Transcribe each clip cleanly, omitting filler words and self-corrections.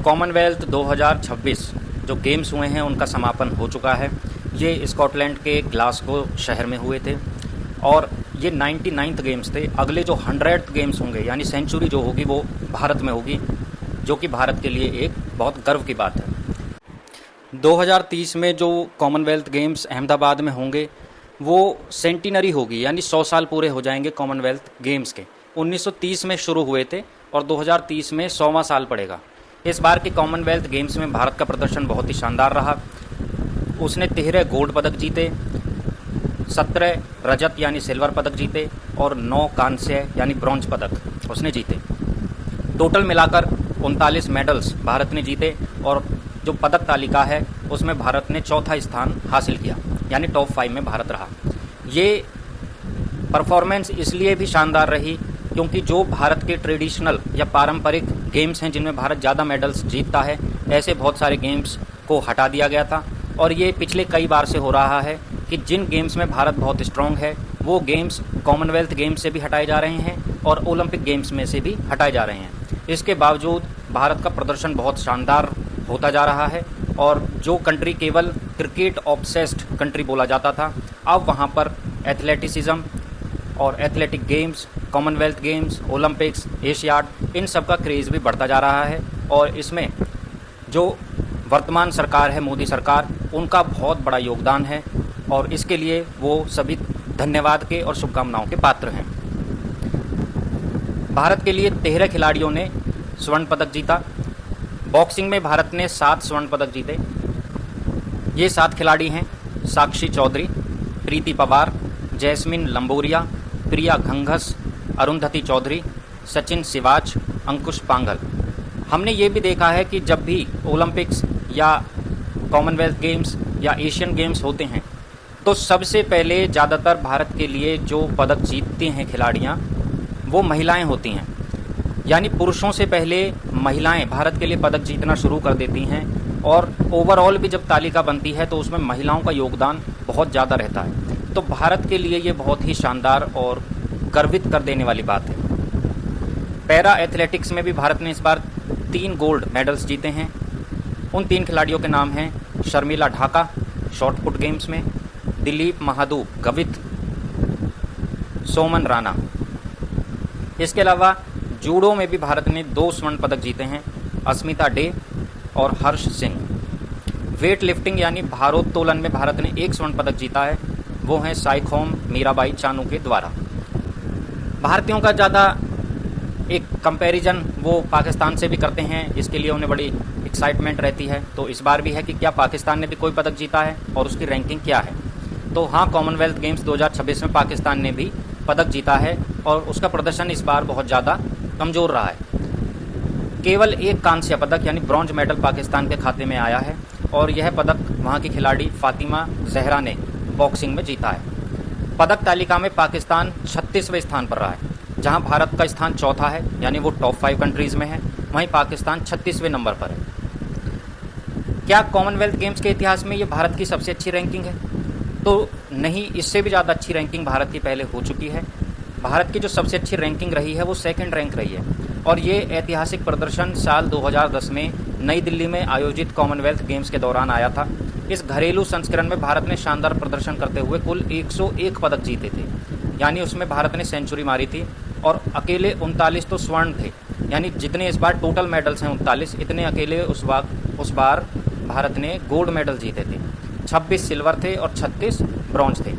Commonwealth 2026 जो games हुए हैं उनका समापन हो चुका है। ये स्कॉटलैंड के ग्लासगो शहर में हुए थे और ये 99th गेम्स थे। अगले जो 100th गेम्स होंगे यानी सेंचुरी जो होगी वो भारत में होगी, जो कि भारत के लिए एक बहुत गर्व की बात है। 2030 में जो कॉमनवेल्थ गेम्स अहमदाबाद में होंगे वो सेंटिनरी होगी, यानी 100 साल पूरे हो जाएंगे कॉमनवेल्थ गेम्स के। 1930 में शुरू हुए थे और 2030 में 100वां साल पड़ेगा। इस बार के कॉमनवेल्थ गेम्स में भारत का प्रदर्शन बहुत ही शानदार रहा। उसने 13 गोल्ड पदक जीते, 17 रजत यानी सिल्वर पदक जीते और 9 कांस्य यानी ब्रॉन्ज पदक उसने जीते। टोटल मिलाकर 39 मेडल्स भारत ने जीते और जो पदक तालिका है उसमें भारत ने चौथा स्थान हासिल किया, यानी टॉप 5 में भारत रहा। ये परफॉर्मेंस इसलिए भी शानदार रही क्योंकि जो भारत के ट्रेडिशनल या पारंपरिक गेम्स हैं जिनमें भारत ज़्यादा मेडल्स जीतता है, ऐसे बहुत सारे गेम्स को हटा दिया गया था। और ये पिछले कई बार से हो रहा है कि जिन गेम्स में भारत बहुत स्ट्रॉन्ग है वो गेम्स कॉमनवेल्थ गेम्स से भी हटाए जा रहे हैं और ओलंपिक गेम्स में से भी हटाए जा रहे हैं। इसके बावजूद भारत का प्रदर्शन बहुत शानदार होता जा रहा है और जो कंट्री केवल क्रिकेट ऑब्सेस्ड कंट्री बोला जाता था, अब वहाँ पर एथलेटिसिज्म और athletic games, commonwealth games, Olympics, Asiad, इन सब का क्रेज़ भी बढ़ता जा रहा है। और इसमें जो वर्तमान सरकार है, मोदी सरकार, उनका बहुत बड़ा योगदान है और इसके लिए वो सभी धन्यवाद के और शुभकामनाओं के पात्र हैं। भारत के लिए 13 खिलाड़ियों ने स्वर्ण पदक जीता। बॉक्सिंग में भारत ने 7 स्वर्ण पदक जीते। ये 7 खिलाड़ी हैं: साक्षी चौधरी, प्रीति पवार, जैस्मिन लंबोरिया, प्रिया घंघस, अरुंधति चौधरी, सचिन सिवाच, अंकुश पांघल। हमने ये भी देखा है कि जब भी ओलंपिक्स या कॉमनवेल्थ गेम्स या एशियन गेम्स होते हैं तो सबसे पहले ज़्यादातर भारत के लिए जो पदक जीतती हैं खिलाड़ियाँ वो महिलाएं होती हैं, यानी पुरुषों से पहले महिलाएं भारत के लिए पदक जीतना शुरू कर देती हैं। और ओवरऑल भी जब तालिका बनती है तो उसमें महिलाओं का योगदान बहुत ज़्यादा रहता है। तो भारत के लिए ये बहुत ही शानदार और गर्वित कर देने वाली बात है। पैरा एथलेटिक्स में भी भारत ने इस बार 3 गोल्ड मेडल्स जीते हैं। उन 3 खिलाड़ियों के नाम हैं: Sharmila Dhaka short put games में, दिलीप महादू गवित, सोमन राणा। इसके अलावा जूडो में भी भारत ने 2 स्वर्ण पदक जीते हैं: अस्मिता डे और हर्ष सिंह। वेट लिफ्टिंग यानी भारोत्तोलन में भारत ने 1 स्वर्ण पदक जीता है, वो हैं साइखोम मीराबाई चानू के द्वारा। भारतीयों का ज़्यादा एक कंपैरिजन वो पाकिस्तान से भी करते हैं, इसके लिए उन्हें बड़ी एक्साइटमेंट रहती है। तो इस बार भी है कि क्या पाकिस्तान ने भी कोई पदक जीता है और उसकी रैंकिंग क्या है। तो हाँ, कॉमनवेल्थ गेम्स 2026 में पाकिस्तान ने भी पदक जीता है और उसका प्रदर्शन इस बार बहुत ज़्यादा कमज़ोर रहा है। केवल 1 कांस्य पदक यानी ब्रॉन्ज मेडल पाकिस्तान के खाते में आया है और यह पदक वहाँ की खिलाड़ी फातिमा जहरा ने बॉक्सिंग में जीता है। पदक तालिका में पाकिस्तान 36वें स्थान पर रहा है। जहाँ भारत का स्थान चौथा है, यानी वो टॉप 5 कंट्रीज़ में है, वहीं पाकिस्तान 36वें नंबर पर है। क्या कॉमनवेल्थ गेम्स के इतिहास में ये भारत की सबसे अच्छी रैंकिंग है? तो नहीं, इससे भी ज़्यादा अच्छी रैंकिंग भारत की पहले हो चुकी है। भारत की जो सबसे अच्छी रैंकिंग रही है वो 2nd रैंक रही है और ये ऐतिहासिक प्रदर्शन साल 2010 में नई दिल्ली में आयोजित कॉमनवेल्थ गेम्स के दौरान आया था। इस घरेलू संस्करण में भारत ने शानदार प्रदर्शन करते हुए कुल 101 पदक जीते थे, यानी उसमें भारत ने सेंचुरी मारी थी और अकेले 39 तो स्वर्ण थे, यानी जितने इस बार टोटल मेडल्स हैं 39, इतने अकेले उस बार भारत ने गोल्ड मेडल जीते थे। 26 सिल्वर थे और 36 ब्रॉन्ज थे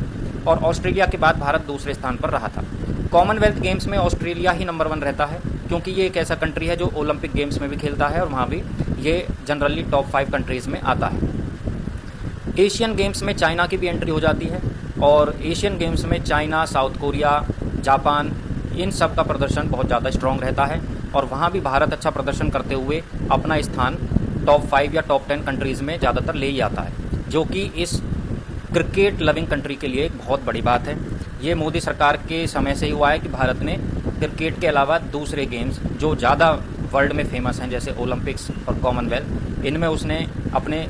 और ऑस्ट्रेलिया के बाद भारत दूसरे स्थान पर रहा था। कॉमनवेल्थ गेम्स में ऑस्ट्रेलिया ही नंबर 1 रहता है क्योंकि ये एक ऐसा कंट्री है जो ओलंपिक गेम्स में भी खेलता है और वहाँ भी ये जनरली टॉप 5 कंट्रीज़ में आता है। एशियन गेम्स में चाइना की भी एंट्री हो जाती है और एशियन गेम्स में चाइना, साउथ कोरिया, जापान, इन सब का प्रदर्शन बहुत ज़्यादा स्ट्रॉन्ग रहता है और वहाँ भी भारत अच्छा प्रदर्शन करते हुए अपना स्थान टॉप 5 या टॉप 10 कंट्रीज़ में ज़्यादातर ले ही आता है, जो कि इस क्रिकेट लविंग कंट्री के लिए एक बहुत बड़ी बात है। ये मोदी सरकार के समय से ही हुआ है कि भारत ने क्रिकेट के अलावा दूसरे गेम्स जो ज़्यादा वर्ल्ड में फेमस हैं जैसे ओलंपिक्स और कॉमनवेल्थ, इनमें उसने अपने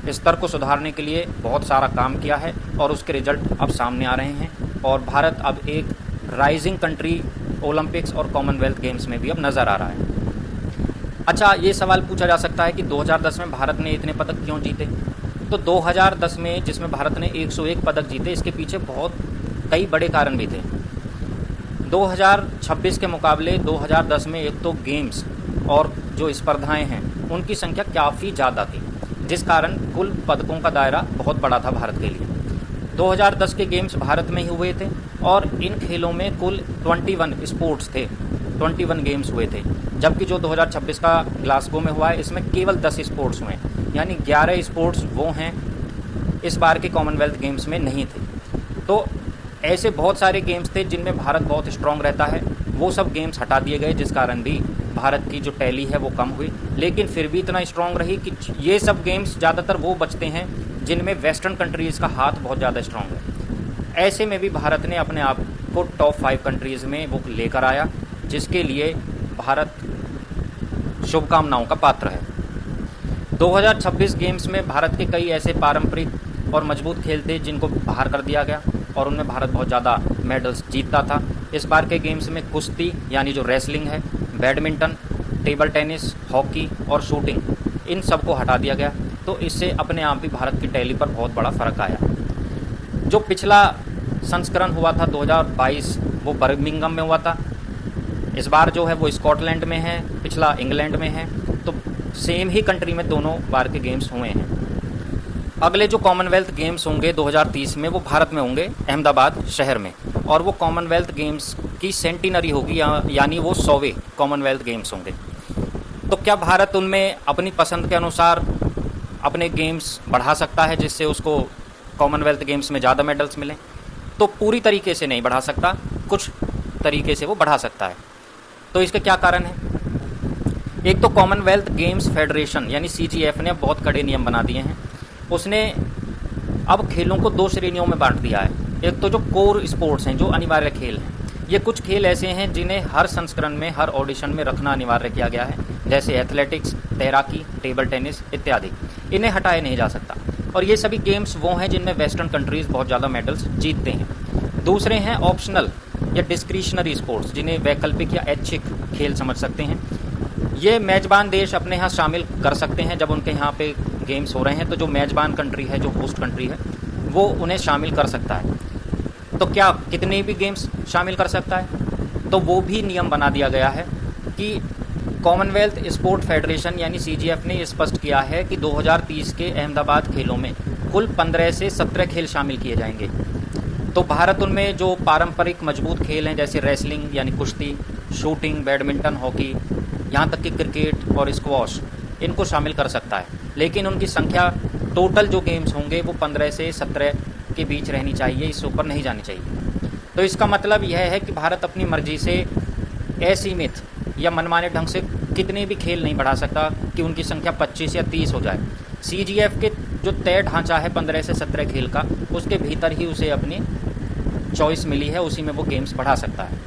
स्तर को सुधारने के लिए बहुत सारा काम किया है और उसके रिजल्ट अब सामने आ रहे हैं और भारत अब एक राइजिंग कंट्री ओलंपिक्स और कॉमनवेल्थ गेम्स में भी अब नज़र आ रहा है। अच्छा, ये सवाल पूछा जा सकता है कि 2010 में भारत ने इतने पदक क्यों जीते। तो 2010 में जिसमें भारत ने 101 पदक जीते, इसके पीछे बहुत कई बड़े कारण भी थे। 2026 के मुकाबले 2010 में एक तो गेम्स और जो स्पर्धाएं हैं उनकी संख्या काफ़ी ज़्यादा थी, जिस कारण कुल पदकों का दायरा बहुत बड़ा था भारत के लिए। 2010 के गेम्स भारत में ही हुए थे और इन खेलों में कुल 21 स्पोर्ट्स थे, 21 गेम्स हुए थे, जबकि जो 2026 का ग्लासगो में हुआ है इसमें केवल 10 स्पोर्ट्स हुए, यानी 11 स्पोर्ट्स वो हैं इस बार के कॉमनवेल्थ गेम्स में नहीं थे। तो ऐसे बहुत सारे गेम्स थे जिनमें भारत बहुत स्ट्रांग रहता है, वो सब गेम्स हटा दिए गए, जिस कारण भी भारत की जो टैली है वो कम हुई, लेकिन फिर भी इतना स्ट्रांग रही कि ये सब गेम्स ज़्यादातर वो बचते हैं जिनमें वेस्टर्न कंट्रीज़ का हाथ बहुत ज़्यादा स्ट्रांग है। ऐसे में भी भारत ने अपने आप को टॉप 5 कंट्रीज़ में वो लेकर आया, जिसके लिए भारत शुभकामनाओं का पात्र है। 2026 गेम्स में भारत के कई ऐसे पारंपरिक और मजबूत खेल थे जिनको बाहर कर दिया गया और उनमें भारत बहुत ज़्यादा मेडल्स जीतता था। इस बार के गेम्स में कुश्ती यानी जो रेसलिंग है, बैडमिंटन, टेबल टेनिस, हॉकी और शूटिंग, इन सब को हटा दिया गया, तो इससे अपने आप भी भारत की टैली पर बहुत बड़ा फ़र्क आया। जो पिछला संस्करण हुआ था 2022 वो बर्मिंघम में हुआ था, इस बार जो है वो स्कॉटलैंड में है, पिछला इंग्लैंड में है, तो सेम ही कंट्री में दोनों बार के गेम्स हुए हैं। अगले जो कॉमनवेल्थ गेम्स होंगे 2030 में वो भारत में होंगे, अहमदाबाद शहर में, और वो कॉमनवेल्थ गेम्स की सेंटिनरी होगी, यानी वो 100वें कॉमनवेल्थ गेम्स होंगे। तो क्या भारत उनमें अपनी पसंद के अनुसार अपने गेम्स बढ़ा सकता है जिससे उसको कॉमनवेल्थ गेम्स में ज़्यादा मेडल्स मिलें? तो पूरी तरीके से नहीं बढ़ा सकता, कुछ तरीके से वो बढ़ा सकता है। तो इसके क्या कारण हैं? एक तो कॉमनवेल्थ गेम्स फेडरेशन यानी CGF ने बहुत कड़े नियम बना दिए हैं। उसने अब खेलों को 2 श्रेणियों में बांट दिया है। एक तो जो कोर स्पोर्ट्स हैं, जो अनिवार्य खेल हैं, ये कुछ खेल ऐसे हैं जिन्हें हर संस्करण में, हर ऑडिशन में रखना अनिवार्य किया गया है, जैसे एथलेटिक्स, तैराकी, टेबल टेनिस इत्यादि। इन्हें हटाया नहीं जा सकता। और ये सभी गेम्स वो हैं जिनमें वेस्टर्न कंट्रीज़ बहुत ज़्यादा मेडल्स जीतते हैं। दूसरे हैं ऑप्शनल या डिस्क्रिशनरी स्पोर्ट्स, जिन्हें वैकल्पिक या ऐच्छिक खेल समझ सकते हैं। ये मेज़बान देश अपने यहाँ शामिल कर सकते हैं। जब उनके यहाँ पे गेम्स हो रहे हैं तो जो मेज़बान कंट्री है, जो होस्ट कंट्री है, वो उन्हें शामिल कर सकता है। तो क्या कितने भी गेम्स शामिल कर सकता है? तो वो भी नियम बना दिया गया है कि कॉमनवेल्थ स्पोर्ट फेडरेशन यानी CGF ने स्पष्ट किया है कि 2030 के अहमदाबाद खेलों में कुल 15 से 17 खेल शामिल किए जाएंगे। तो भारत उनमें जो पारंपरिक मजबूत खेल हैं जैसे रेसलिंग यानी कुश्ती, शूटिंग, बैडमिंटन, हॉकी, यहाँ तक कि क्रिकेट और स्क्वॉश, इनको शामिल कर सकता है। लेकिन उनकी संख्या टोटल जो गेम्स होंगे वो 15 से 17 के बीच रहनी चाहिए, इससे ऊपर नहीं जानी चाहिए। तो इसका मतलब यह है कि भारत अपनी मर्जी से असीमित या मनमाने ढंग से कितने भी खेल नहीं बढ़ा सकता कि उनकी संख्या 25 या 30 हो जाए। CGF के जो तय ढांचा है 15 से 17 खेल का, उसके भीतर ही उसे अपनी चॉइस मिली है, उसी में वो गेम्स बढ़ा सकता है।